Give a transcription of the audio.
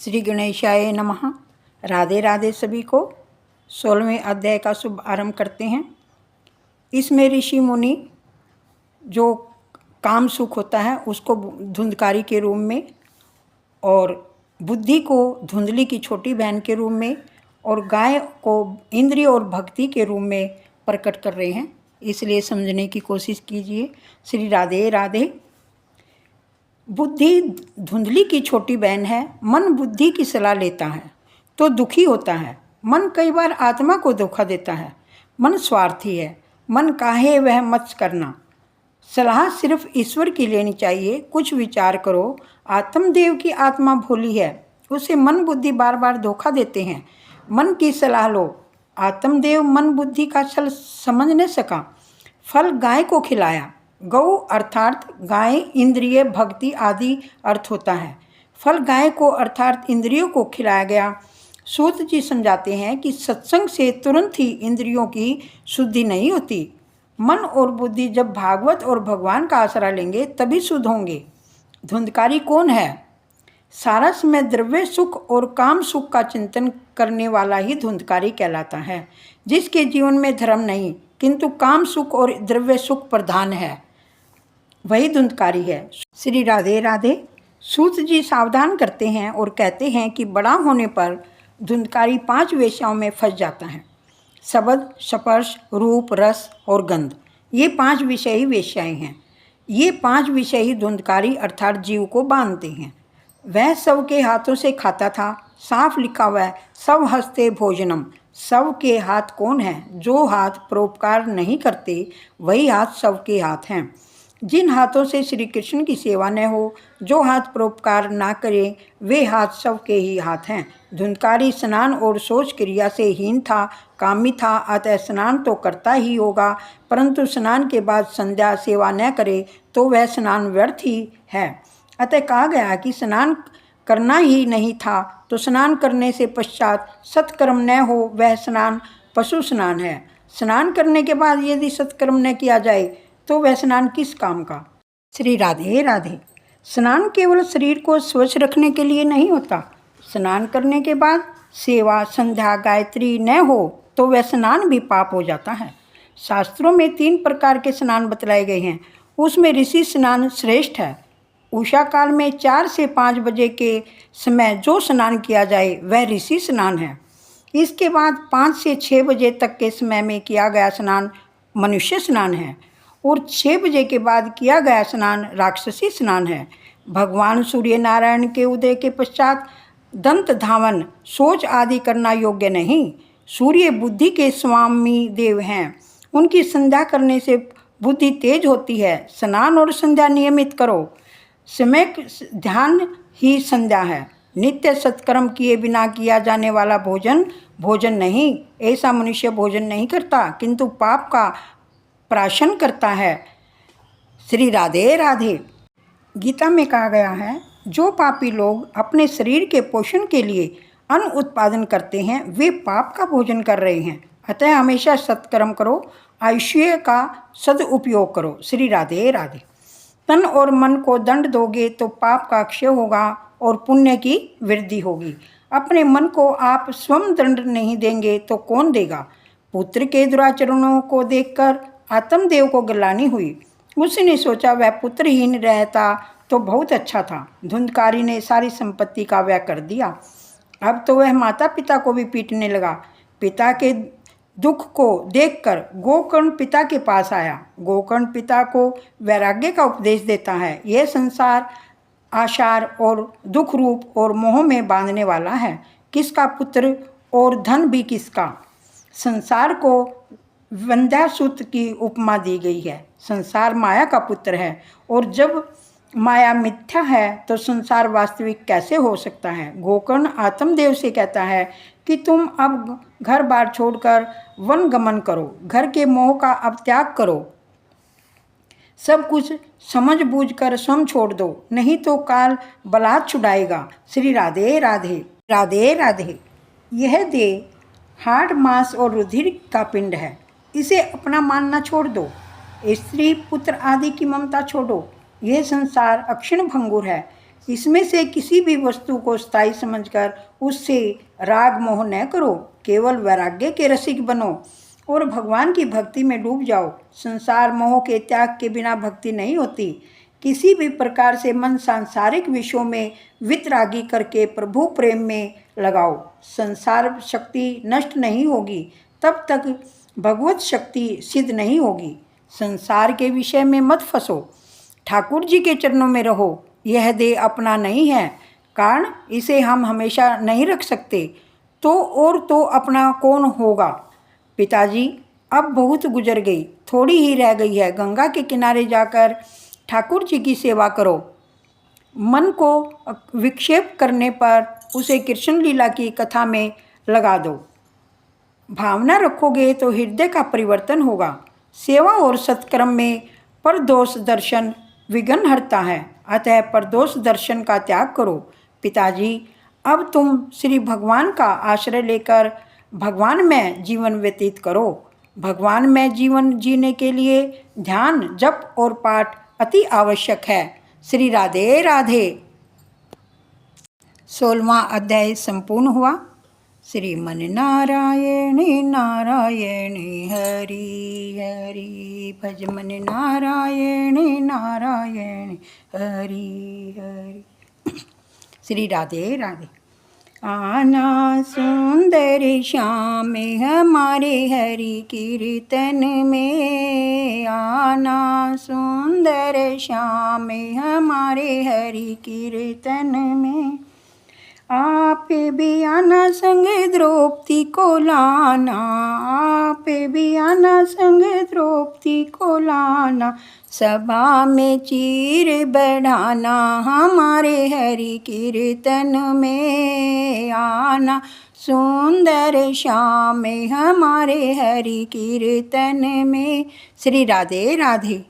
श्री गणेशाय नमः। राधे राधे सभी को। 16वें अध्याय का शुभ आरंभ करते हैं। इसमें ऋषि मुनि जो काम सुख होता है उसको धुंधकारी के रूप में और बुद्धि को धुंधली की छोटी बहन के रूप में और गाय को इंद्रिय और भक्ति के रूप में प्रकट कर रहे हैं, इसलिए समझने की कोशिश कीजिए। श्री राधे राधे। बुद्धि धुंधली की छोटी बहन है। मन बुद्धि की सलाह लेता है तो दुखी होता है। मन कई बार आत्मा को धोखा देता है। मन स्वार्थी है। मन काहे वह मत करना। सलाह सिर्फ ईश्वर की लेनी चाहिए। कुछ विचार करो। आत्मदेव की आत्मा भोली है, उसे मन बुद्धि बार बार धोखा देते हैं। मन की सलाह लो। आत्मदेव मन बुद्धि का छल समझ न सका, फल गाय को खिलाया। गौ अर्थात गाय, इंद्रिय, भक्ति आदि अर्थ होता है। फल गाय को अर्थात इंद्रियों को खिलाया गया। सूत जी समझाते हैं कि सत्संग से तुरंत ही इंद्रियों की शुद्धि नहीं होती। मन और बुद्धि जब भागवत और भगवान का आसरा लेंगे तभी शुद्ध होंगे। धुंधकारी कौन है? सारा समय द्रव्य सुख और काम सुख का चिंतन करने वाला ही धुंधकारी कहलाता है, जिसके जीवन में धर्म नहीं किंतु काम सुख और द्रव्य सुख प्रधान है, वही धुंधकारी है। श्री राधे राधे। सूत जी सावधान करते हैं और कहते हैं कि बड़ा होने पर धुंधकारी 5 वेश्याओं में फंस जाता है। शब्द, स्पर्श, रूप, रस और गंध, ये 5 विषय ही वेश्याएं हैं। ये 5 विषय ही धुंधकारी अर्थात जीव को बांधते हैं। वह सब के हाथों से खाता था। साफ लिखा हुआ है, सब हस्ते भोजनम। सब के हाथ कौन है? जो हाथ परोपकार नहीं करते वही हाथ सब के हाथ हैं। जिन हाथों से श्री कृष्ण की सेवा न हो, जो हाथ परोपकार ना करे, वे हाथ सब के ही हाथ हैं। धुंधकारी स्नान और शौच क्रिया से हीन था, कामी था, अतः स्नान तो करता ही होगा, परंतु स्नान के बाद संध्या सेवा न करे तो वह स्नान व्यर्थ ही है। अतः कहा गया कि स्नान करना ही नहीं था तो स्नान करने से पश्चात सत्कर्म न हो वह स्नान पशु स्नान है। स्नान करने के बाद यदि सत्कर्म न किया जाए तो वह स्नान किस काम का। श्री राधे राधे। स्नान केवल शरीर को स्वच्छ रखने के लिए नहीं होता। स्नान करने के बाद सेवा, संध्या, गायत्री न हो तो वह स्नान भी पाप हो जाता है। शास्त्रों में 3 प्रकार के स्नान बतलाए गए हैं, उसमें ऋषि स्नान श्रेष्ठ है। उषा काल में 4 से 5 बजे के समय जो स्नान किया जाए वह ऋषि स्नान है। इसके बाद 5 से 6 बजे तक के समय में किया गया स्नान मनुष्य स्नान है और 6 बजे के बाद किया गया स्नान राक्षसी स्नान है। भगवान सूर्य नारायण के उदय के पश्चात दंत धावन, शौच आदि करना योग्य नहीं। सूर्य बुद्धि के स्वामी देव हैं, उनकी संध्या करने से बुद्धि तेज होती है। स्नान और संध्या नियमित करो। समय ध्यान ही संध्या है। नित्य सत्कर्म किए बिना किया जाने वाला भोजन भोजन नहीं। ऐसा मनुष्य भोजन नहीं करता किंतु पाप का प्राशन करता है। श्री राधे राधे। गीता में कहा गया है, जो पापी लोग अपने शरीर के पोषण के लिए अन्न उत्पादन करते हैं वे पाप का भोजन कर रहे हैं। अतः हमेशा सत्कर्म करो, आयुष्य का सदुपयोग करो। श्री राधे राधे। तन और मन को दंड दोगे तो पाप का क्षय होगा और पुण्य की वृद्धि होगी। अपने मन को आप स्वयं दंड नहीं देंगे तो कौन देगा। पुत्र के दुराचरणों को देखकर आत्मदेव को गिलानी हुई। उसने सोचा वह पुत्रहीन रहता तो बहुत अच्छा था। धुंधकारी ने सारी संपत्ति का व्यय कर दिया। अब तो वह माता पिता को भी पीटने लगा। पिता के दुख को देखकर गोकर्ण पिता के पास आया। गोकर्ण पिता को वैराग्य का उपदेश देता है। यह संसार आशार और दुख रूप और मोह में बांधने वाला है। किसका पुत्र और धन भी किसका। संसार को वंध्यासुत की उपमा दी गई है। संसार माया का पुत्र है और जब माया मिथ्या है तो संसार वास्तविक कैसे हो सकता है। गोकर्ण आत्मदेव से कहता है कि तुम अब घर बार छोड़कर वन गमन करो। घर के मोह का अब त्याग करो। सब कुछ समझ बूझ कर स्वयं छोड़ दो, नहीं तो काल बलात् छुड़ाएगा। श्री राधे राधे। राधे राधे। यह देह हाड़ मांस और रुधिर का पिंड है, इसे अपना मानना छोड़ दो। स्त्री पुत्र आदि की ममता छोड़ो। यह संसार अक्षीण भंगुर है, इसमें से किसी भी वस्तु को स्थायी समझकर उससे राग मोह न करो, केवल वैराग्य के रसिक बनो और भगवान की भक्ति में डूब जाओ। संसार मोह के त्याग के बिना भक्ति नहीं होती। किसी भी प्रकार से मन सांसारिक विषयों में वितरागी करके प्रभु प्रेम में लगाओ। संसार शक्ति नष्ट नहीं होगी, तब तक भगवत शक्ति सिद्ध नहीं होगी। संसार के विषय में मत फंसो, ठाकुर जी के चरणों में रहो। यह देह अपना नहीं है, कारण इसे हम हमेशा नहीं रख सकते, तो अपना कौन होगा। पिताजी, अब बहुत गुजर गई, थोड़ी ही रह गई है। गंगा के किनारे जाकर ठाकुर जी की सेवा करो। मन को विक्षेप करने पर उसे कृष्ण लीला की कथा में लगा दो। भावना रखोगे तो हृदय का परिवर्तन होगा। सेवा और सत्कर्म में परदोष दर्शन विघ्न हरता है, अतः परदोष दर्शन का त्याग करो। पिताजी, अब तुम श्री भगवान का आश्रय लेकर भगवान में जीवन व्यतीत करो। भगवान में जीवन जीने के लिए ध्यान, जप और पाठ अति आवश्यक है। श्री राधे राधे। 16वां अध्याय संपूर्ण हुआ। श्रीमन नारायणी नारायणी हरि हरि, भज मन नारायणी नारायणी हरि हरि। श्री राधे राधे। आना सुंदर श्याम हमारे हरि कीर्तन में, आना सुंदर श्याम हमारे हरि कीर्तन में। आप भी आना संग द्रौपदी को लाना, आप भी आना संग द्रौपदी को लाना। सभा में चीर बढ़ाना हमारे हरि कीर्तन में, आना सुंदर श्याम हमारे हरि कीर्तन में। श्री राधे राधे।